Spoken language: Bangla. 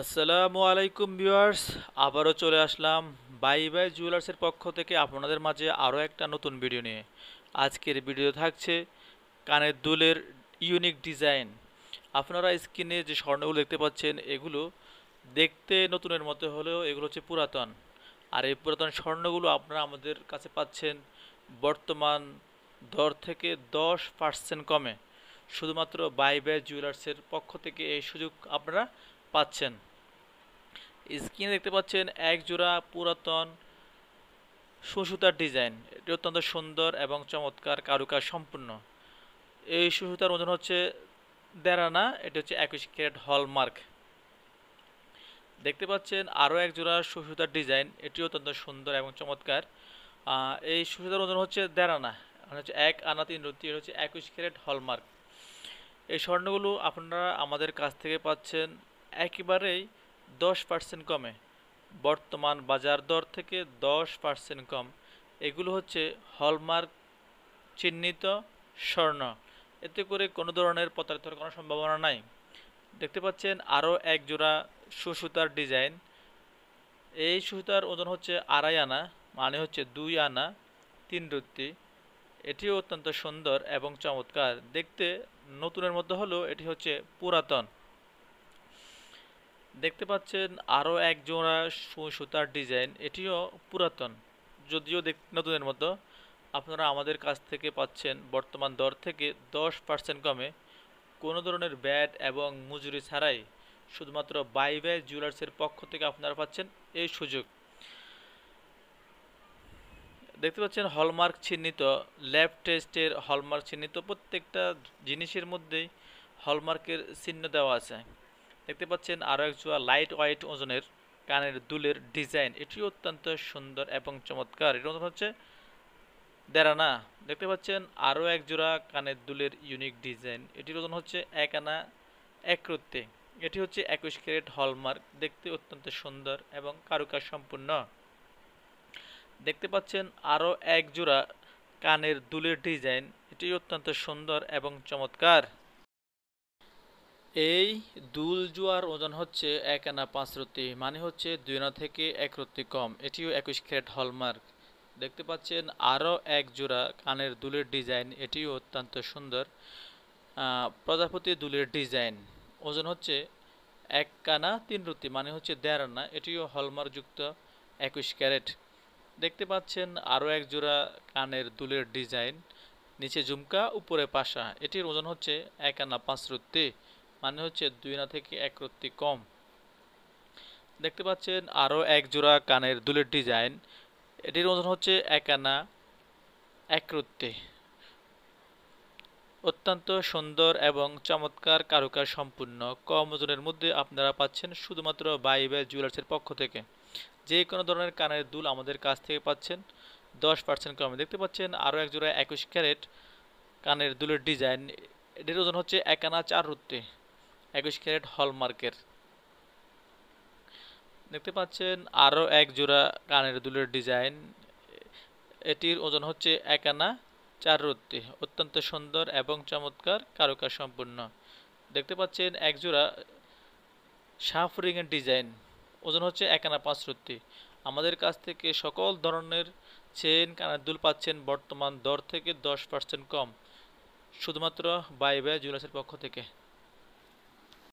আসসালামু আলাইকুম ভিউয়ার্স, আবারও চলে আসলাম বাই বাই জুয়েলার্সের পক্ষ থেকে আপনাদের মাঝে আরও একটা নতুন ভিডিও নিয়ে। আজকের ভিডিও থাকছে কানের দুলের ইউনিক ডিজাইন। আপনারা স্ক্রিনে যে স্বর্ণগুলো দেখতে পাচ্ছেন এগুলো দেখতে নতুনের মতো হলেও এগুলো হচ্ছে পুরাতন। আর এই পুরাতন স্বর্ণগুলো আপনারা আমাদের কাছে পাচ্ছেন বর্তমান দর থেকে 10% কমে। শুধুমাত্র বাই বাই জুয়েলার্সের পক্ষ থেকে এই সুযোগ আপনারা পাচ্ছেন। স্ক্রিনে দেখতে পাচ্ছেন এক জোড়া পুরাতন সুসুতার ডিজাইন। এটি অত্যন্ত সুন্দর এবং চমৎকার কারুকাজ সম্পূর্ণ। এই সুসুতার ওজন হচ্ছে 1.5 আনা, এটি হচ্ছে 21 ক্যারেট হলমার্ক। দেখতে পাচ্ছেন আরও এক জোড়া সুসুতার ডিজাইন, এটি অত্যন্ত সুন্দর এবং চমৎকার। এই সুসুতার ওজন হচ্ছে 1.5 আনা, মানে হচ্ছে 1 আনা 3 রুটি, এটি হচ্ছে 21 ক্যারেট হলমার্ক। এই স্বর্ণগুলো আপনারা আমাদের কাছ থেকে পাচ্ছেন একেবারেই 10% কমে, বর্তমান বাজার দর থেকে 10% কম। এগুলো হচ্ছে হলমার্ক চিহ্নিত স্বর্ণ, এতে করে কোনো ধরনের প্রতারিত কোনো সম্ভাবনা নাই। দেখতে পাচ্ছেন আরও এক জোড়া সুসুতার ডিজাইন। এই সুতার ওজন হচ্ছে 2.5 আনা, মানে হচ্ছে 2 আনা 3 রত্তি। এটিও অত্যন্ত সুন্দর এবং চমৎকার, দেখতে নতুনের মধ্যে হলেও এটি হচ্ছে পুরাতন। দেখতে পাচ্ছেন আরও এক জোড়া সুতার ডিজাইন, এটিও পুরাতন যদিও নতুনের মতো। আপনারা আমাদের কাছ থেকে পাচ্ছেন বর্তমান দর থেকে 10% কমে, কোনো ধরনের ব্যাট এবং মজুরি ছাড়াই। শুধুমাত্র বাই বাই জুয়েলার্সের পক্ষ থেকে আপনারা পাচ্ছেন এই সুযোগ। দেখতে পাচ্ছেন হলমার্ক চিহ্নিত, ল্যাব টেস্টের হলমার্ক চিহ্নিত, প্রত্যেকটা জিনিসের মধ্যেই হলমার্কের চিহ্ন দেওয়া আছে। দেখতে পাচ্ছেন আরও এক জোড়া লাইট ওয়েট ওজনের কানের দুলের ডিজাইন, এটি অত্যন্ত সুন্দর এবং চমৎকার। এর ওজন হচ্ছে 1.5 আনা। দেখতে পাচ্ছেন আরও এক জোড়া কানের দুলের ইউনিক ডিজাইন, এটির ওজন হচ্ছে 1 আনা 1 রত্তি। এটি হচ্ছে 21 ক্যারেট হলমার্ক, দেখতে অত্যন্ত সুন্দর এবং কারুকাজ সম্পূর্ণ। দেখতে পাচ্ছেন আরও এক জোড়া কানের দুলের ডিজাইন, এটি অত্যন্ত সুন্দর এবং চমৎকার। এই দুল জোয়ার ওজন হচ্ছে 1 আনা 5 রত্তি, মানে হচ্ছে 2 আনা থেকে 1 রত্তি কম। এটিও 21 ক্যারেট হলমার্ক। দেখতে পাচ্ছেন আরও এক জোড়া কানের দুলের ডিজাইন, এটিও অত্যন্ত সুন্দর, প্রজাপতি দুলের ডিজাইন। ওজন হচ্ছে 1 আনা 3 রত্তি, মানে হচ্ছে 1.5 আনা। এটিও হলমার্ক যুক্ত 21 ক্যারেট। দেখতে পাচ্ছেন আরও এক জোড়া কানের দুলের ডিজাইন, নিচে ঝুমকা উপরে পাশা। এটির ওজন হচ্ছে 1 আনা 5 রত্তি, মানে হচ্ছে 2 আনা থেকে 1 রত্তি কম। দেখতে পাচ্ছেন আরও এক জোড়া কানের দুলের ডিজাইন, এটির ওজন হচ্ছে 1 আনা 1 রত্তি। অত্যন্ত সুন্দর এবং চমৎকার কারুকাজ সম্পূর্ণ কম ওজনের মধ্যে আপনারা পাচ্ছেন শুধুমাত্র বাই বাই জুয়েলার্সের পক্ষ থেকে। যে কোনো ধরনের কানের দুল আমাদের কাছ থেকে পাচ্ছেন 10% কমে। দেখতে পাচ্ছেন আরও এক জোড়া 21 ক্যারেট কানের দুলের ডিজাইন, এটির ওজন হচ্ছে 1 আনা 4 রত্তি, 21 ক্যারেট হলমার্কের। দেখতে পাচ্ছেন আরও এক জোড়া কানের দুলের ডিজাইন, এটির ওজন হচ্ছে 1 আনা 4 রত্তি, অত্যন্ত সুন্দর এবং চমৎকার কারুকাজ সম্পূর্ণ। দেখতে পাচ্ছেন এক জোড়া সাফ রিংয়ের ডিজাইন, ওজন হচ্ছে 1 আনা 5 রত্তি। আমাদের কাছ থেকে সকল ধরনের চেন কানের দুল পাচ্ছেন বর্তমান দর থেকে 10% কম, শুধুমাত্র বাই বাই জুয়েলার্সের পক্ষ থেকে।